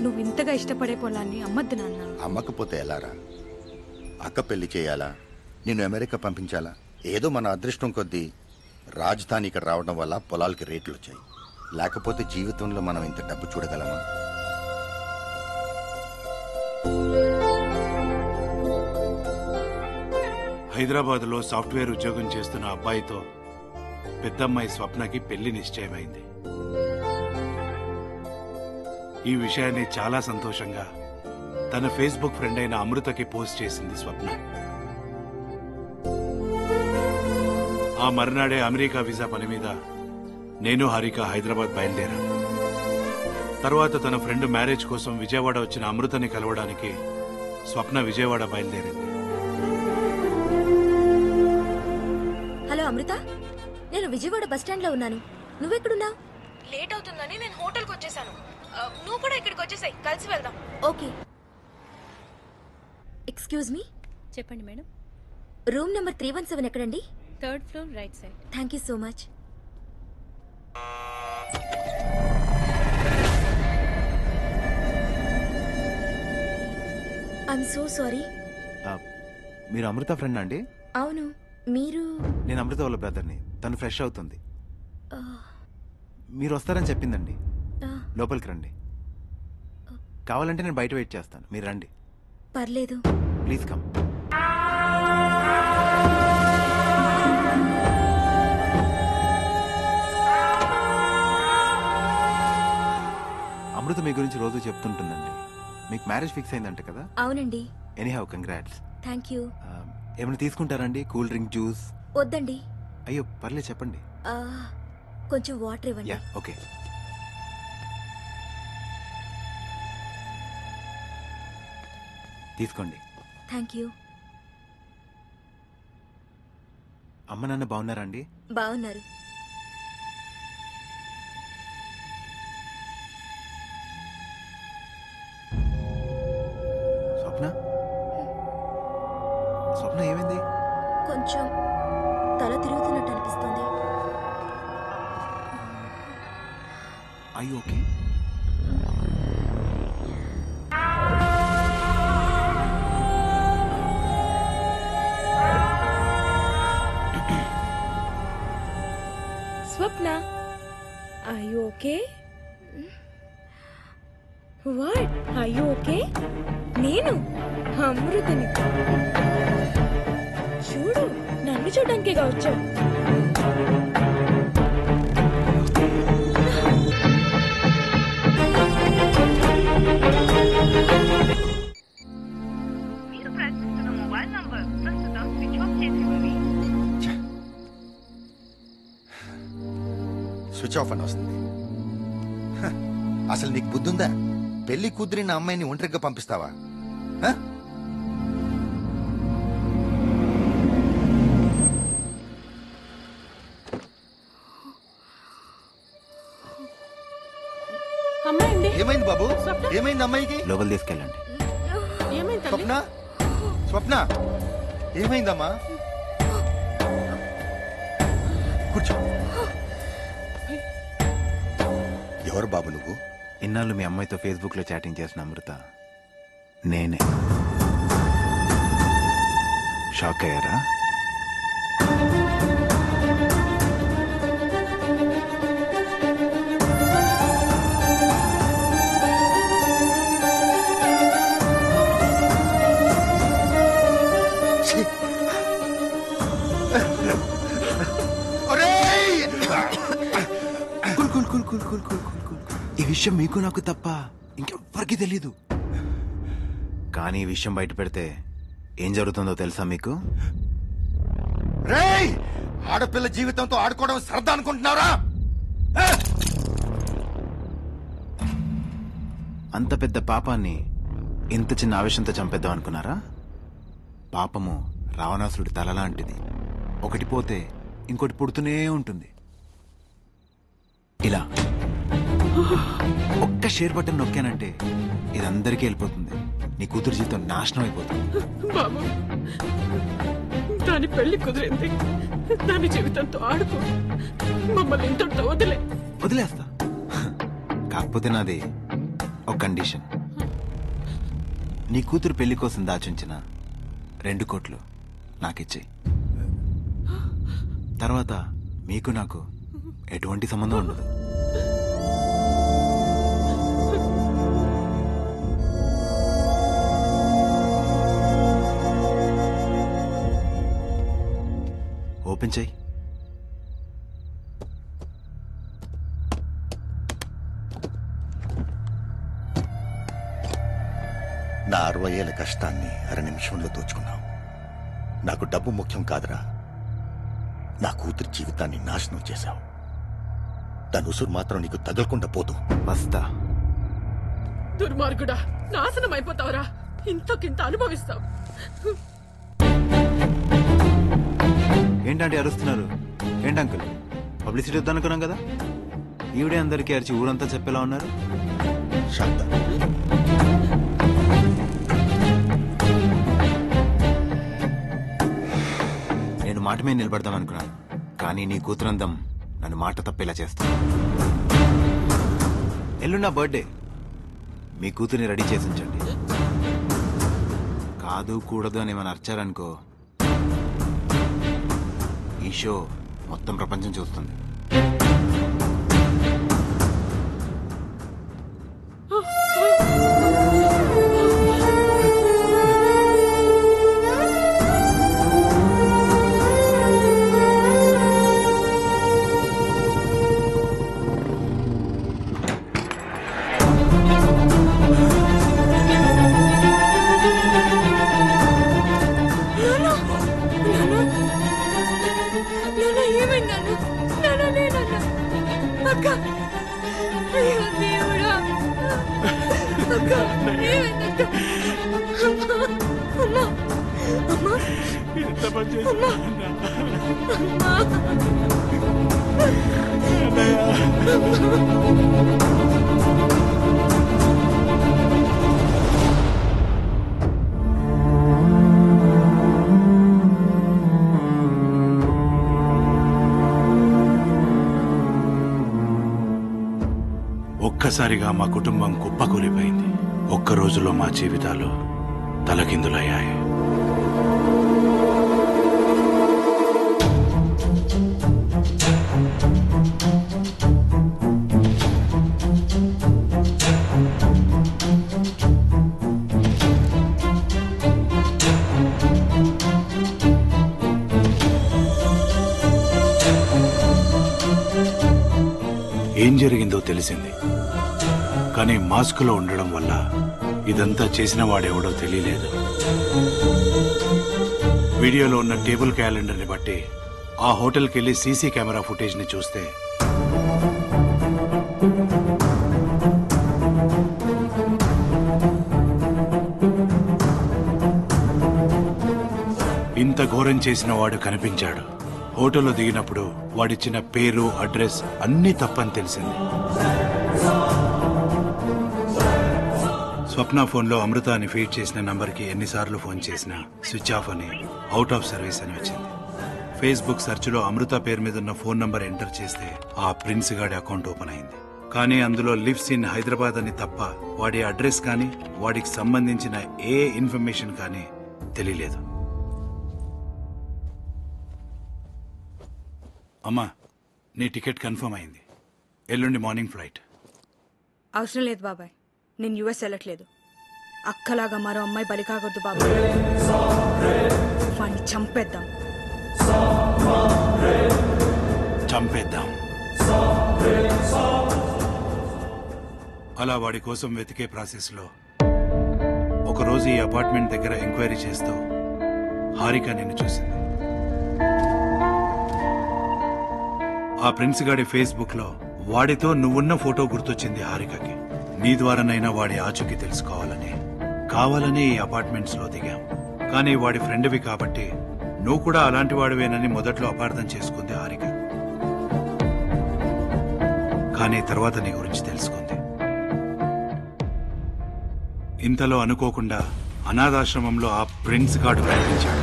నువ్వు ఇంతగా ఇష్టపడే పొలాన్ని అమ్మద్దు నాన్న. అమ్మకపోతే ఎలారా? అక్క పెళ్లి చేయాలా, నిన్ను అమెరికా పంపించాలా? ఏదో మన అదృష్టం కొద్దీ రాజధాని ఇక్కడ రావడం వల్ల పొలాలకి రేట్లు వచ్చాయి. లేకపోతే జీవితంలో మనం ఇంత డబ్బు చూడగలమా? హైదరాబాద్లో సాఫ్ట్వేర్ ఉద్యోగం చేస్తున్న అబ్బాయితో పెద్దమ్మాయి స్వప్నకి పెళ్లి నిశ్చయమైంది. ఈ విషయాన్ని చాలా సంతోషంగా తన ఫేస్బుక్ ఫ్రెండ్ అయిన అమృతకి పోస్ట్ చేసింది స్వప్న. ఆ మర్నాడే అమెరికా వీసా పని మీద నేను హారిక హైదరాబాద్ బయలుదేరాం. తర్వాత తన ఫ్రెండ్ మ్యారేజ్ కోసం విజయవాడ వచ్చిన అమృతని కలవడానికి స్వప్న విజయవాడ బయలుదేరింది. హలో అమృత, నేను విజయవాడ బస్ స్టాండ్ లో ఉన్నాను. నువ్వెక్కడున్నావు? లేట్ అవుతుందని నేను హోటల్కి వచ్చేసాను. నువ్వు కూడా ఇక్కడికి వచ్చేసాయి, కలిసి వెళ్దాం. ఓకే. Excuse me. చెప్పండి మేడం. రూమ్ నెంబర్ 317 ఎక్కడండి? 3rd floor right side. Thank you so much. I'm so sorry. మీరు అమృత ఫ్రెండ్ అండి? అవును, మీరు? నేను అమృత వాళ్ళ బ్రదర్ని. తను ఫ్రెష్ అవుతుంది. మీరు వస్తారని చెప్పిందండి. లోపలికి రండి. కావాలంటే నేను బయట వెయిట్ చేస్తాను, మీరు రండి. పర్లేదు. Please come. అమృత మీ గురించి రోజు చెప్తుంటుందండి. మీకు మ్యారేజ్ ఫిక్స్ అయిందంట కదా? అవునండి. Anyhow congrats. Thank you. ఏమైనా తీసుకుంటారండి? Cool drink, juice? వద్దండి. అయ్యో పర్లేదు, చెప్పండి. కొంచెం వాటర్ ఇవ్వండి. Yeah okay. తీసుకోండి. Thank you. అమ్మ నాన్న బాగున్నారా అండి? బాగున్నారు. స్వప్న, స్వప్న ఏమైంది? కొంచెం తల తిరుగుతున్నట్టు అనిపిస్తుంది. అయ్యో okay. Swapna, are you okay? What? Are you okay? నేను అమృతని. చూడు, నన్ను చూడడానికేగా వచ్చావు. స్విచ్ ఆఫ్ అని వస్తుంది. అసలు నీకు బుద్ధుందా? పెళ్లి కుదిరిన అమ్మాయిని ఒంటరిగా పంపిస్తావా? ఏమైంది బాబు? ఏమైంది అమ్మాయికి? లోపల తీసుకెళ్ళండి. స్వప్న, స్వప్న ఏమైందమ్మా? కూర్చో. ఎవరు బాబు నువ్వు? ఇన్నాళ్ళు మీ అమ్మాయితో ఫేస్బుక్ లో చాటింగ్ చేసిన అమృత నేనే. షాక్ అయ్యారా? ఈ విషయం మీకు నాకు తప్ప ఇంకెవ్వరికి తెలీదు. కానీ ఈ విషయం బయట పెడితే ఏం జరుగుతుందో తెలుసా మీకు? రేయ్, ఆడపిల్ల జీవితంతో ఆడుకోవడం సరదా అనుకుంటున్నారా? అంత పెద్ద పాపాన్ని ఇంత చిన్న ఆవేశంతో చంపేద్దాం అనుకున్నారా? పాపము రావణాసురుడి తల లాంటిది. ఒకటి పోతే ఇంకోటి పుడుతూనే ఉంటుంది. ఇలా ఒక్క షేర్ బటన్ నొక్కానంటే ఇది అందరికీ వెళ్ళిపోతుంది. నీ కూతురు జీవితం నాశనం అయిపోతుంది. బాబు, దాని పెళ్లి కుదిరింది. దాని జీవితంతో ఆడుకో. మమ్మల్ని ఇంతటితో వదిలేస్తా. కాకపోతే నాది ఒక కండిషన్. నీ కూతురు పెళ్లి కోసం దాచుంచిన 2 కోట్లు నాకిచ్చేయి. తర్వాత మీకు నాకు ఎటువంటి సంబంధం ఉండదు. ఓపెన్ చెయ్యి. నా 60 ఏళ్ల కష్టాన్ని 1 నిమిషంలో దోచుకున్నావు. నాకు డబ్బు ముఖ్యం కాదురా, నా కూతురి జీవితాన్ని నాశనం చేశావు. దాని ఉసురు మాత్రం నీకు తగలకుండా పోదు. వస్తా. దుర్మార్గుడా, నాశనం అయిపోతావురా. ఇంతకింత అనుభవిస్తావు. ఏంటంటే అరుస్తున్నారు? ఏంటి అంకుల్, పబ్లిసిటీ వద్దనుకున్నాం కదా? ఈవిడే అందరికీ అరిచి ఊరంతా చెప్పేలా ఉన్నారు. శాంత, నేను మాట మీద నిలబడదాం అనుకున్నాను, కానీ నీ కూతురందం నన్ను మాట తప్పేలా చేస్తాను. ఎల్లుండి నా బర్త్డే, మీ కూతుర్ని రెడీ చేసి ఉంచండి. కాదు కూడదు అని ఏమైనా అర్చారనుకో, ఈ షో మొత్తం ప్రపంచం చూస్తుంది. ఒక్కసారిగా మా కుటుంబం కుప్పకూలిపోయింది. ఒక్క రోజులో మా జీవితాలు తలకిందులయ్యాయి. ఏం జరిగిందో తెలిసింది, కానీ మాస్కులో ఉండడం వల్ల ఇదంతా చేసిన వాడెవడో తెలియలేదు. వీడియోలో ఉన్న టేబుల్ క్యాలెండర్ని బట్టి ఆ హోటల్కి వెళ్ళి సీసీ కెమెరా ఫుటేజ్ని చూస్తే ఇంత ఘోరం చేసిన వాడు కనిపించాడు. హోటల్లో దిగినప్పుడు వాడిచ్చిన పేరు, అడ్రస్ అన్నీ తప్పని తెలిసింది. స్వప్న ఫోన్లో అమృత అని ఫీడ్ చేసిన నంబర్కి ఎన్నిసార్లు ఫోన్ చేసినా స్విచ్ ఆఫ్ అని, అవుట్ ఆఫ్ సర్వీస్ అని వచ్చింది. ఫేస్బుక్ సెర్చ్లో అమృత పేరు మీద ఉన్న ఫోన్ నంబర్ ఎంటర్ చేస్తే ఆ ప్రిన్స్ గాడి అకౌంట్ ఓపెన్ అయింది. కానీ అందులో లివ్స్ ఇన్ హైదరాబాద్ అని తప్ప వాడి అడ్రస్ కానీ వాడికి సంబంధించిన ఏ ఇన్ఫర్మేషన్ కానీ తెలియలేదు. అమ్మా, నీ టికెట్ కన్ఫర్మ్ అయింది. ఎల్లుండి మార్నింగ్ ఫ్లైట్. అవసరం లేదు బాబాయ్, నేను యుఎస్ వెళ్ళట్లేదు. అక్కలాగా మరో అమ్మాయి బలి కాకూడదు బాబాయ్. వాడిని చంపేద్దాం. చంపేద్దాం. అలా వాడి కోసం వెతికే ప్రాసెస్లో ఒకరోజు ఈ అపార్ట్మెంట్ దగ్గర ఎంక్వైరీ చేస్తూ హారిక నిన్ను చూసింది. ఆ ప్రిన్స్ గాడి ఫేస్బుక్ లో వాడితో నువ్వున్న ఫోటో గుర్తొచ్చింది హారికకి. నీ ద్వారానైనా వాడి ఆచూకీ తెలుసుకోవాలని కావాలని ఈ అపార్ట్మెంట్స్ లో దిగాం. కానీ వాడి ఫ్రెండ్వి కాబట్టి నువ్వు కూడా అలాంటి వాడివేనని మొదట్లో అపార్థం చేసుకుంది హారిక. కానీ తర్వాత నీ గురించి తెలుసుకుంది. ఇంతలో అనుకోకుండా అనాథాశ్రమంలో ఆ ప్రిన్స్ గాడు కనిపించాడు.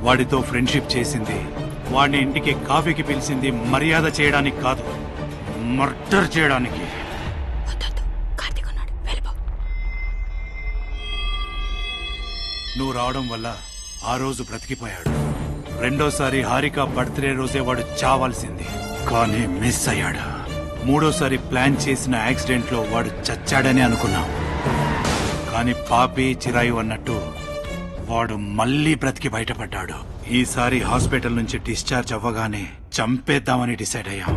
వాడితో ఫ్రెండ్షిప్ చేసింది, వాడిని ఇంటికి కాఫీకి పిలిచింది మర్యాద చేయడానికి కాదు, మర్డర్ చేయడానికి. నువ్వు రావడం వల్ల ఆ రోజు బ్రతికిపోయాడు. రెండోసారి హారిక బర్త్డే రోజే వాడు చావాల్సింది, కానీ మిస్ అయ్యాడు. మూడోసారి ప్లాన్ చేసిన యాక్సిడెంట్ లో వాడు చచ్చాడని అనుకున్నాం, కానీ పాపి చిరాయి అన్నట్టు వాడు మళ్ళీ బ్రతికి బయటపడ్డాడు. ఈసారి హాస్పిటల్ నుంచి డిశ్చార్జ్ అవ్వగానే చంపేద్దామని డిసైడ్ అయ్యాం.